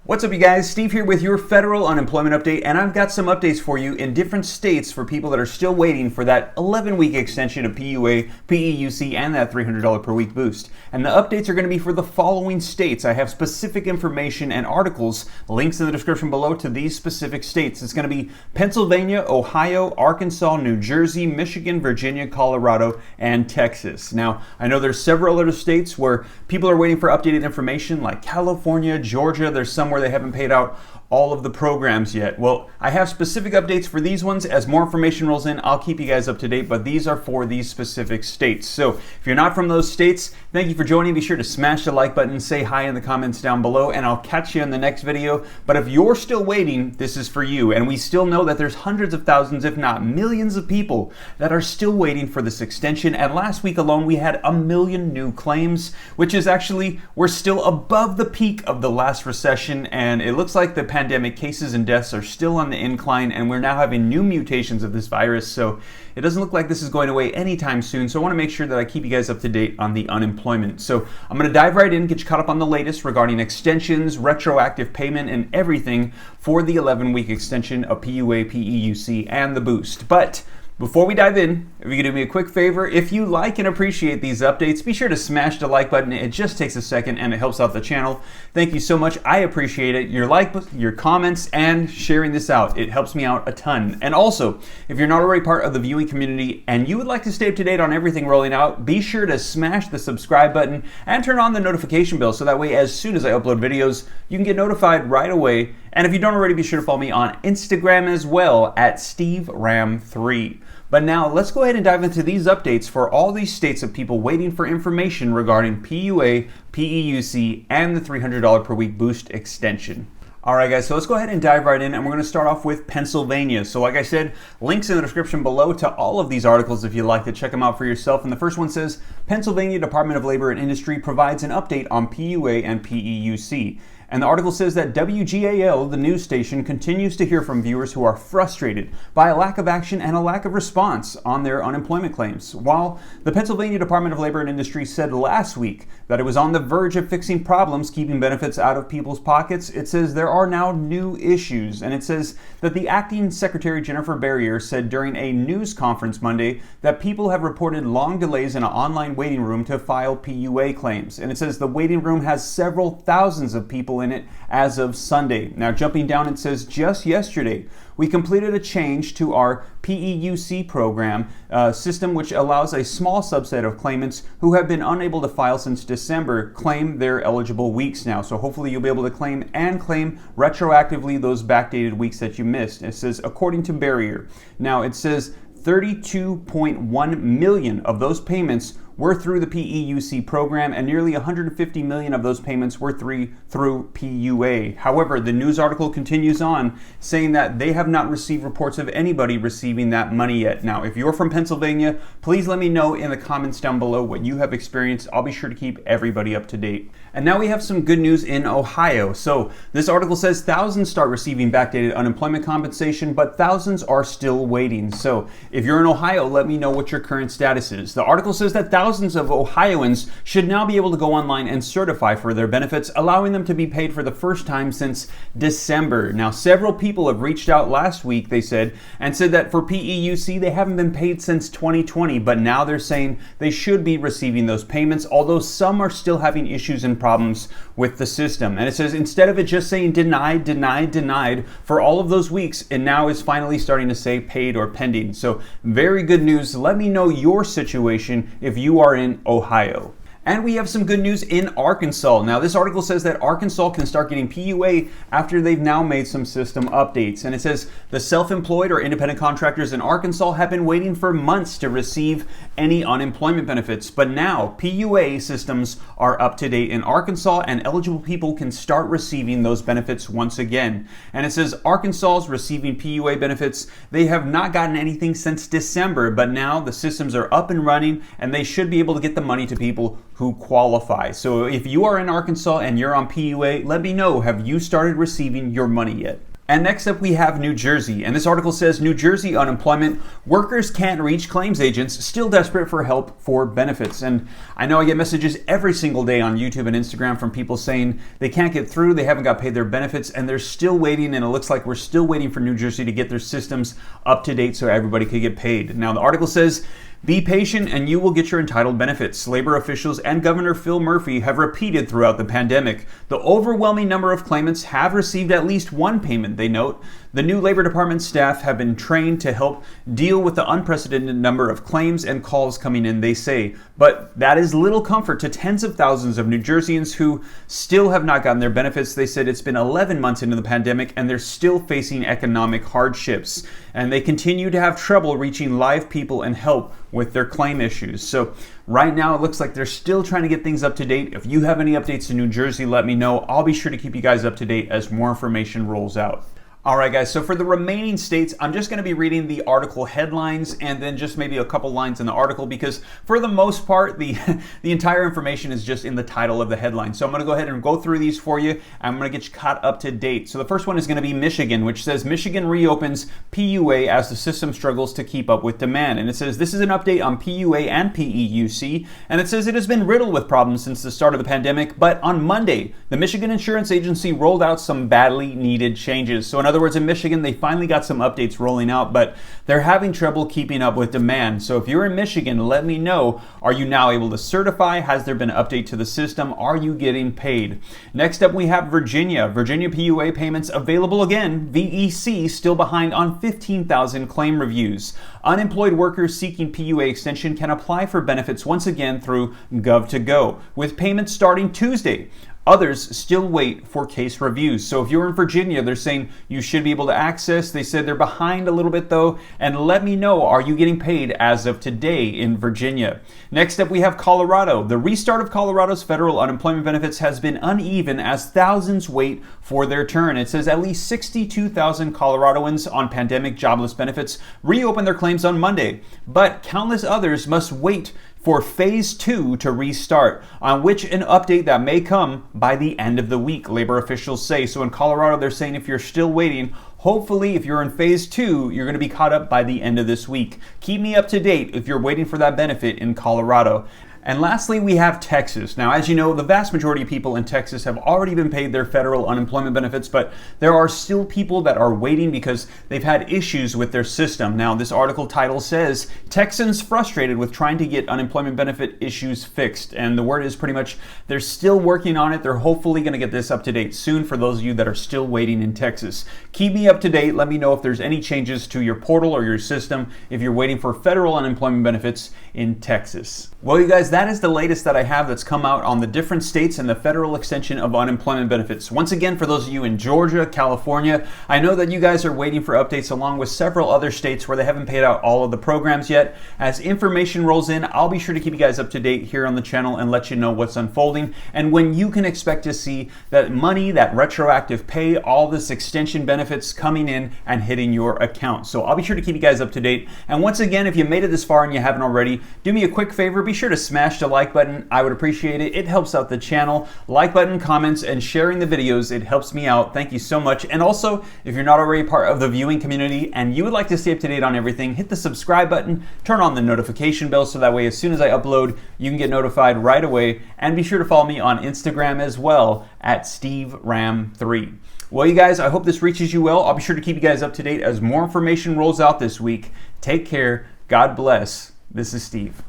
What's up, you guys? Steve here with your federal unemployment update, and I've got some updates for you in different states for people that are still waiting for that 11-week extension of PUA, PEUC, and that $300 per week boost. And the updates are going to be for the following states. I have specific information and articles, links in the description below to these specific states. It's going to be Pennsylvania, Ohio, Arkansas, New Jersey, Michigan, Virginia, Colorado, and Texas. Now, I know there's several other states where people are waiting for updated information, like California, Georgia. There's some where they haven't paid out all of the programs yet. Well, I have specific updates for these ones. As more information rolls in, I'll keep you guys up to date, but these are for these specific states. So if you're not from those states, thank you for joining. Be sure to smash the like button, say hi in the comments down below, and I'll catch you in the next video. But if you're still waiting, this is for you. And we still know that there's hundreds of thousands, if not millions of people that are still waiting for this extension. And last week alone, we had 1 million new claims, which is actually, we're still above the peak of the last recession. And it looks like the pandemic cases and deaths are still on the incline, and we're now having new mutations of this virus. So it doesn't look like this is going away anytime soon. So I want to make sure that I keep you guys up to date on the unemployment. So I'm going to dive right in, get you caught up on the latest regarding extensions, retroactive payment, and everything for the 11-week extension of PUA, PEUC, and the boost. But before we dive in, if you could do me a quick favor, if you like and appreciate these updates, be sure to smash the like button. It just takes a second and it helps out the channel. Thank you so much. I appreciate it. Your like, your comments, and sharing this out. It helps me out a ton. And also, if you're not already part of the viewing community and you would like to stay up to date on everything rolling out, be sure to smash the subscribe button and turn on the notification bell so that way as soon as I upload videos, you can get notified right away. And if you don't already, be sure to follow me on Instagram as well at SteveRam3. But now let's go ahead and dive into these updates for all these states of people waiting for information regarding PUA, PEUC, and the $300 per week boost extension. All right, guys, so let's go ahead and dive right in, and we're going to start off with Pennsylvania. So like I said, links in the description below to all of these articles if you'd like to check them out for yourself. And the first one says, Pennsylvania Department of Labor and Industry provides an update on PUA and PEUC. And the article says that WGAL, the news station, continues to hear from viewers who are frustrated by a lack of action and a lack of response on their unemployment claims. While the Pennsylvania Department of Labor and Industry said last week that it was on the verge of fixing problems keeping benefits out of people's pockets, it says there are now new issues. And it says that the acting secretary, Jennifer Barrier, said during a news conference Monday that people have reported long delays in an online waiting room to file PUA claims. And it says the waiting room has several thousands of people in it as of Sunday. Now jumping down, it says just yesterday we completed a change to our PEUC program system, which allows a small subset of claimants who have been unable to file since December claim their eligible weeks now. So hopefully you'll be able to claim retroactively those backdated weeks that you missed. It says according to Barrier. Now it says 32.1 million of those payments were through the PEUC program, and nearly 150 million of those payments were through PUA. However, the news article continues on saying that they have not received reports of anybody receiving that money yet. Now, if you're from Pennsylvania, please let me know in the comments down below what you have experienced. I'll be sure to keep everybody up to date. And now we have some good news in Ohio. So this article says thousands start receiving backdated unemployment compensation, but thousands are still waiting. So if you're in Ohio, let me know what your current status is. The article says that thousands of Ohioans should now be able to go online and certify for their benefits, allowing them to be paid for the first time since December. Now, several people have reached out last week, they said, and said that for PEUC, they haven't been paid since 2020, but now they're saying they should be receiving those payments, although some are still having issues and problems with the system. And it says instead of it just saying denied, denied, denied for all of those weeks, it now is finally starting to say paid or pending. So very good news. Let me know your situation if you are in Ohio. And we have some good news in Arkansas. Now, this article says that Arkansas can start getting PUA after they've now made some system updates. And it says the self-employed or independent contractors in Arkansas have been waiting for months to receive any unemployment benefits. But now PUA systems are up to date in Arkansas, and eligible people can start receiving those benefits once again. And it says Arkansas is receiving PUA benefits. They have not gotten anything since December, but now the systems are up and running, and they should be able to get the money to people who qualify. So if you are in Arkansas and you're on PUA, let me know, have you started receiving your money yet? And next up we have New Jersey, and this article says New Jersey unemployment workers can't reach claims agents, still desperate for help for benefits. And I know I get messages every single day on YouTube and Instagram from people saying they can't get through, they haven't got paid their benefits, and they're still waiting, and it looks like we're still waiting for New Jersey to get their systems up to date so everybody could get paid. Now the article says, be patient and you will get your entitled benefits. Labor officials and Governor Phil Murphy have repeated throughout the pandemic. The overwhelming number of claimants have received at least one payment, they note. The new Labor Department staff have been trained to help deal with the unprecedented number of claims and calls coming in, they say. But that is little comfort to tens of thousands of New Jerseyans who still have not gotten their benefits. They said it's been 11 months into the pandemic and they're still facing economic hardships. And they continue to have trouble reaching live people and help with their claim issues. So right now it looks like they're still trying to get things up to date. If you have any updates in New Jersey, let me know. I'll be sure to keep you guys up to date as more information rolls out. All right, guys, so for the remaining states, I'm just going to be reading the article headlines and then just maybe a couple lines in the article because for the most part, the entire information is just in the title of the headline. So I'm going to go ahead and go through these for you. I'm going to get you caught up to date. So the first one is going to be Michigan, which says Michigan reopens PUA as the system struggles to keep up with demand. And it says this is an update on PUA and PEUC. And it says it has been riddled with problems since the start of the pandemic. But on Monday, the Michigan Insurance Agency rolled out some badly needed changes. So in other words, in Michigan, they finally got some updates rolling out, but they're having trouble keeping up with demand. So if you're in Michigan, let me know. Are you now able to certify? Has there been an update to the system? Are you getting paid? Next up, we have Virginia. Virginia PUA payments available again. VEC still behind on 15,000 claim reviews. Unemployed workers seeking PUA extension can apply for benefits once again through Gov2Go, with payments starting Tuesday. Others still wait for case reviews. So if you're in Virginia, they're saying you should be able to access. They said they're behind a little bit though. And let me know, are you getting paid as of today in Virginia? Next up, we have Colorado. The restart of Colorado's federal unemployment benefits has been uneven as thousands wait for their turn. It says at least 62,000 Coloradoans on pandemic jobless benefits reopened their claims on Monday, but countless others must wait for phase 2 to restart, on which an update that may come by the end of the week, labor officials say. So in Colorado, they're saying if you're still waiting, hopefully if you're in phase 2, you're going to be caught up by the end of this week. Keep me up to date if you're waiting for that benefit in Colorado. And lastly, we have Texas. Now, as you know, the vast majority of people in Texas have already been paid their federal unemployment benefits, but there are still people that are waiting because they've had issues with their system. Now, this article title says, Texans frustrated with trying to get unemployment benefit issues fixed. And the word is pretty much they're still working on it. They're hopefully going to get this up to date soon for those of you that are still waiting in Texas. Keep me up to date. Let me know if there's any changes to your portal or your system if you're waiting for federal unemployment benefits in Texas. Well, you guys, that is the latest that I have that's come out on the different states and the federal extension of unemployment benefits. Once again, for those of you in Georgia, California, I know that you guys are waiting for updates along with several other states where they haven't paid out all of the programs yet. As information rolls in, I'll be sure to keep you guys up to date here on the channel and let you know what's unfolding and when you can expect to see that money, that retroactive pay, all this extension benefits coming in and hitting your account. So I'll be sure to keep you guys up to date. And once again, if you made it this far and you haven't already, do me a quick favor, be sure to smash the like button. I would appreciate it. It helps out the channel. Like button, comments, and sharing the videos, it helps me out. Thank you so much. And also, if you're not already part of the viewing community and you would like to stay up to date on everything, hit the subscribe button, turn on the notification bell so that way as soon as I upload, you can get notified right away. And be sure to follow me on Instagram as well at SteveRam3. Well, you guys, I hope this reaches you well. I'll be sure to keep you guys up to date as more information rolls out this week. Take care. God bless. This is Steve.